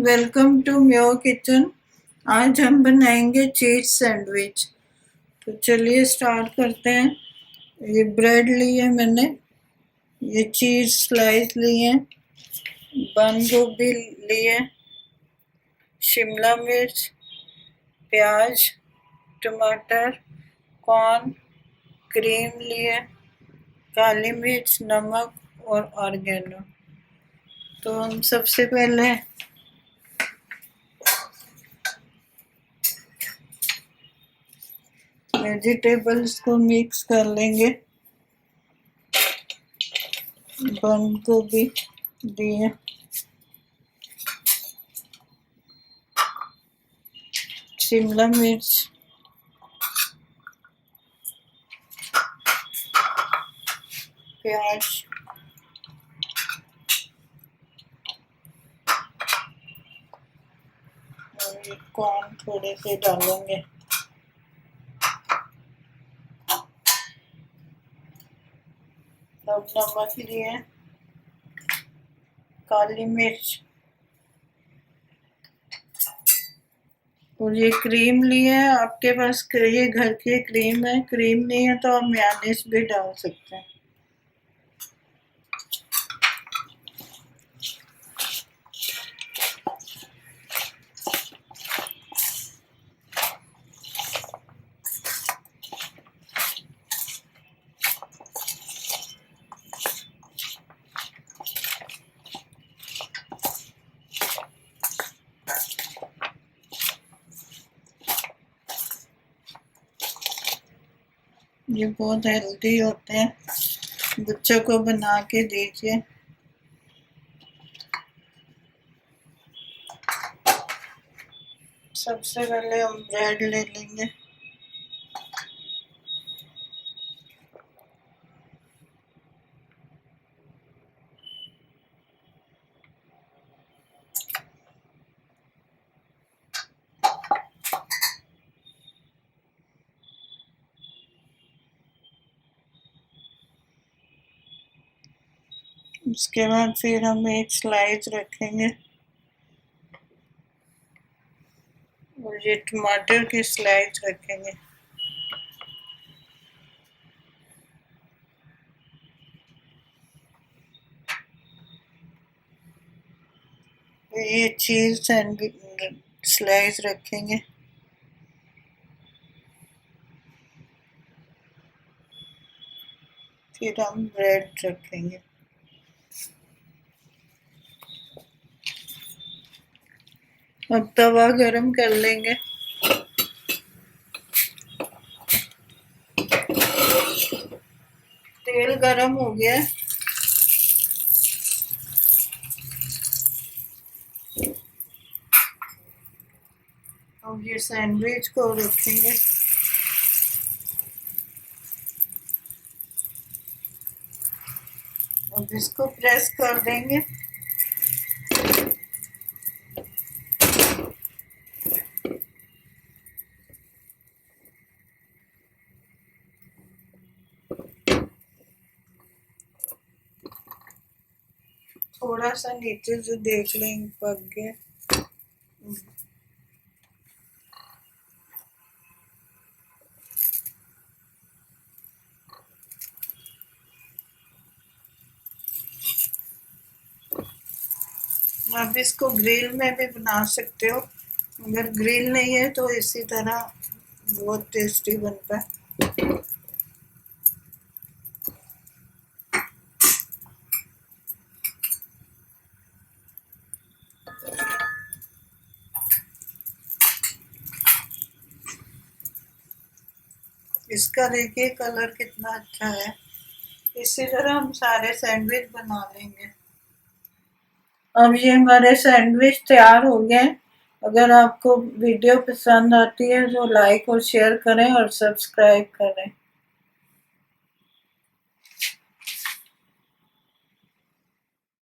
Welcome to म्यो kitchen. आज हम बनाएंगे चीज सैंडविच। तो चलिए स्टार्ट करते हैं। ये ब्रेड ली है मैंने, ये चीज स्लाइस ली है, बंद गोभी ली है, शिमला मिर्च, प्याज, टमाटर, कॉर्न, क्रीम ली है, काली मिर्च, नमक और ऑर्गेनो। तो हम सबसे पहले वेजिटेबल्स को मिक्स कर लेंगे। बंद गोभी दिए, शिमला मिर्च, प्याज, और ये कॉर्न थोड़े से डालेंगे। अब नमक लिए, काली मिर्च, और ये क्रीम ली है। आपके पास ये घर की क्रीम है, क्रीम नहीं है तो आप मेयोनेज़ भी डाल सकते हैं। ये बहुत हेल्दी होते हैं, बच्चों को बना के दीजिए। सबसे पहले हम ब्रेड ले लेंगे। उसके बाद फिर हम एक स्लाइस रखेंगे और ये टमाटर की स्लाइस रखेंगे। ये चीज सैंडविच स्लाइस रखेंगे। फिर हम ब्रेड रखेंगे। अब तवा गरम कर लेंगे। तेल गरम हो गया है। अब ये सैंडविच को रखेंगे। अब इसको प्रेस कर देंगे। थोड़ा सा नीचे से देख लें पक गया। आप इसको ग्रिल में भी बना सकते हो, अगर ग्रिल नहीं है तो इसी तरह बहुत टेस्टी बनता है। इसका देखिए कलर कितना अच्छा है। इसी तरह हम सारे सैंडविच बना लेंगे। अब ये हमारे सैंडविच तैयार हो गए। अगर आपको वीडियो पसंद आती है तो लाइक और शेयर करें और सब्सक्राइब करें।